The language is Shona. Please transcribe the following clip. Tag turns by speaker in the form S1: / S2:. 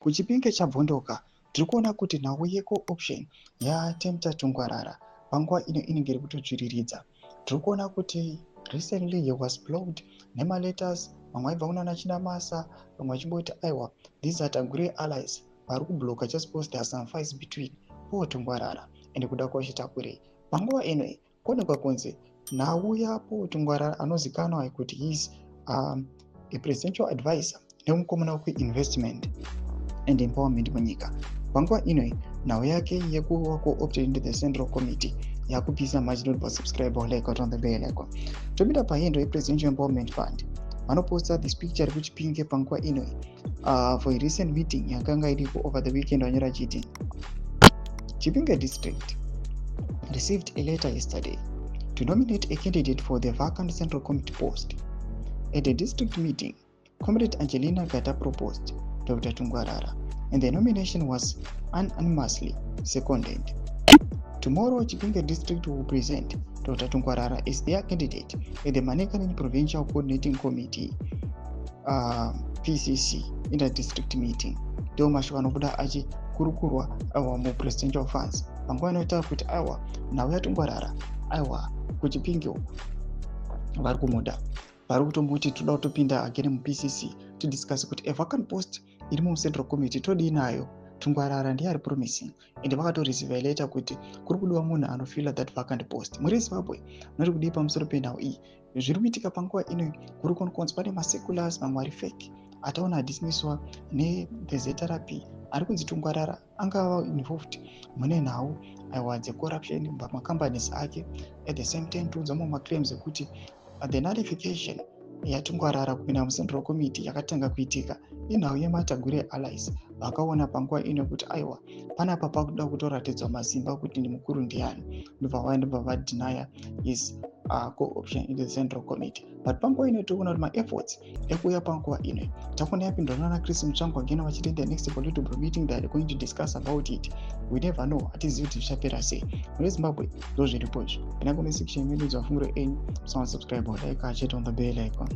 S1: Kuchipinge chabvunduka tiri kuona kuti nhau yeco-option yaatempta Tungwarara panguva ino inenge iri kutotsviriridza. Tiri kuona kuti recently he was blocked nemaletters, vamwe vaibva kuna NACHAMISA, vamwe vachimboti aiwa these are Tagure allies vari kubloka just because there are some fights between Paul Tungwarara ende kuda kuchita kurei. Panguva ino kuonekwa kunzi nhau yaPaul Tungwarara anozikanwa kuti he is a presidential advisor nemukomana wekuinvestment and empowerment munyika. Panguva ino nhau yake yekuva co-opted into the Central Committee yakupisa much not for subscriber like on the bell icon. Tobita pahendo yePresidential Empowerment Fund vanoposta this picture rekuchipinge panguva ino for a recent meeting yakanga iripo over the weekend wanyora chiti Chipinge district received a letter yesterday to nominate a candidate for the vacant Central Committee post. At a district meeting, Comrade Angelina Gata proposed Dr. Tungwarara, and the nomination was unanimously seconded. Tomorrow, Chipinge district will present Dr. Tungwarara as their candidate at the Manekanen Provincial Coordinating Committee PCC in a district meeting. Ndio mashoko anobuda achikurukurwa awa mu presidential funds. Panguva inotaura kuti aiwa nhau yaTungwarara aiwa kuchipinge vari kumuda, vari kutomuti toda kutopinda agere mu PCC to discuss kuti a vacant post iri mu Central Committee todi nayo. Tungwarara ndiye ari promising ende vakatorisiva letter kuti kuri kudiwa munhu anofila that vacant post muri Zimbabwe. Noti kudii pamusoro penhau iyi zviri kuitika panguva ino kuri kunzi pane maseculars mamwe ari fake ataona adismisswa nethe ZVAITWA ari kunzi Tungwarara angava involved mune nhau aiwa dzecorruption pamacompanies ake. At the same time tiunzwa mamwe maclaims ekuti the nullification yaTungwarara kupinda muCentral Committee yakatanga kuitika inhau yematagure allies vakaona panguva ino kuti aiwa panapa pakuda kutoratidzwa masimba kuti ndi mukuru ndiani, ndobva vaenda vadhinaya his co-option in the Central Committee. But panguva ino tikuona kuti maefforts ekuuya panguva ino takuona yapindwa nana Chris Mutsvangu again vachiti the next political meeting that are going to discuss about it. We never know, hatizivi kuti zvichapera sei. Muri Zimbabwe ndo zviripo izvo. Kana kune section yedu dzavafunguro enyu, subscribe like, check on the bell icon.